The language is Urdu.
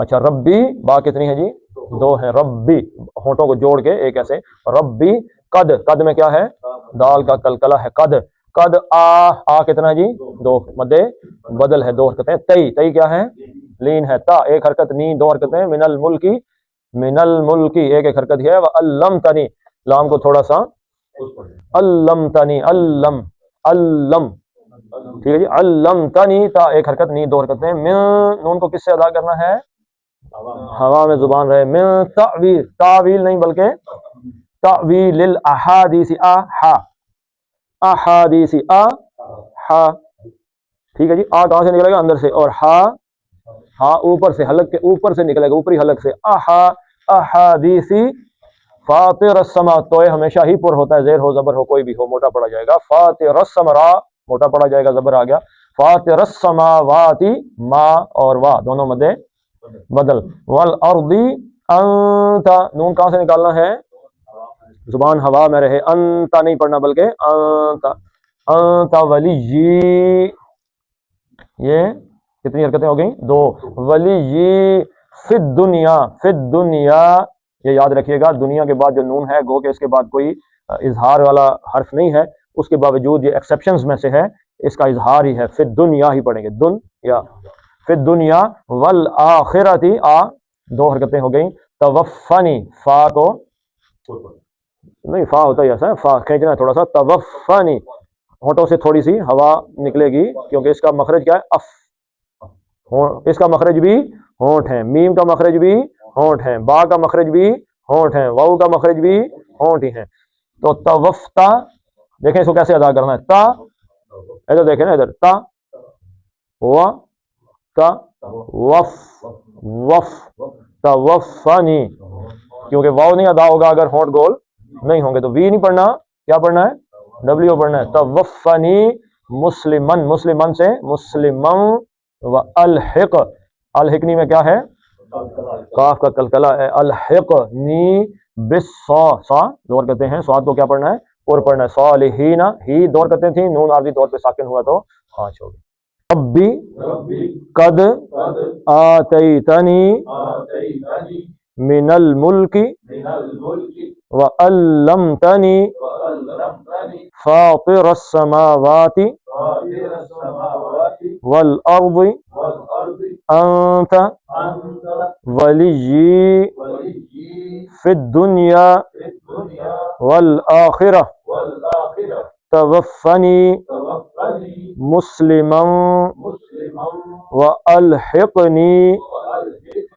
اچھا ربی با کتنی ہے جی؟ دو ہے. ربی ہونٹوں کو جوڑ کے ایک ایسے ربی. قد قد میں کیا ہے؟ دال کا کلکلہ ہے. قد قد آ کتنا جی؟ دو. مد بدل ہے، دو حرکتیں. تئی تئی کیا ہے؟ لین ہے. تا ایک حرکت. نی دو حرکتیں. من الملکی من الملکی ایک ایک حرکت ہے. وعلمتنی لام کو تھوڑا سا علمتنی علم علم ٹھیک ہے جی. علمتنی تا ایک حرکت. نی دو حرکتیں. من نون کو کس سے ادا کرنا ہے؟ ہوا میں زبان رہے. من تعویل تعویل نہیں بلکہ تعویل الاحادیث ہا احادیث ہا ٹھیک ہے جی. آ کہاں سے نکلے گا؟ اندر سے. اور ہا ہا اوپر سے حلق کے اوپر سے نکلے گا، اوپری حلق سے. احادیثی فاطر السما تو ہمیشہ ہی پر ہوتا ہے، زیر ہو زبر ہو کوئی بھی ہو موٹا پڑا جائے گا. فاطر السما را موٹا پڑا جائے گا، زبر آ گیا. فاطر السماواتی ما اور وا دونوں مدے بدل. والارض انت نون کہاں سے نکالنا ہے؟ زبان ہوا میں رہے. انت نہیں پڑھنا بلکہ انت انت ولی. یہ کتنی حرکتیں ہو گئیں؟ دو. ولی فی الدنیا فی الدنیا یہ یاد رکھیے گا. دنیا کے بعد جو نون ہے گو کہ اس کے بعد کوئی اظہار والا حرف نہیں ہے، اس کے باوجود یہ ایکسیپشنز میں سے ہے، اس کا اظہار ہی ہے. فی الدنیا ہی پڑھیں گے. دن یا فی الدنیا. والآخرتی آ دو حرکتیں ہو گئیں. توفنی فا کو نہیں، فا ہوتا ہی ایسا ہے، فا کھینچنا ہے تھوڑا سا. توفنی ہونٹوں سے تھوڑی سی ہوا نکلے گی کیونکہ اس کا مخرج کیا ہے؟ اف. اس کا مخرج بھی ہونٹ ہے. میم کا مخرج بھی ہونٹ ہے. با کا مخرج بھی ہونٹ ہے. واؤ کا مخرج بھی ہونٹ ہی ہے. تو توفتا دیکھیں اس کو کیسے ادا کرنا ہے. تا ادھر دیکھیں نا، ادھر تا و تا وف وف توفنی. کیونکہ واؤ نہیں ادا ہوگا اگر ہونٹ گول نہیں ہوں گے. تو وی نہیں پڑھنا، کیا پڑھنا ہے؟ ڈبلیو پڑھنا ہے. توفنی مسلمن مسلمن سے مسلمن. و الحق الحقنی میں کیا ہے؟ کاف کا کلکلہ ہے. الحقنی بالصا سا دو حرکتیں ہیں. سواد کو کیا پڑھنا ہے؟ اور پڑھنا ہے. صالحین ہی دو حرکتیں تھیں، نون عارضی طور پہ ساکن ہوا تو پانچ ہو گئی. ربی قد آتیتنی من الملک وعلمتنی فاطر السماوات والارض انت ولی فی الدنیا والآخرہ توفنی مسلما والحقنی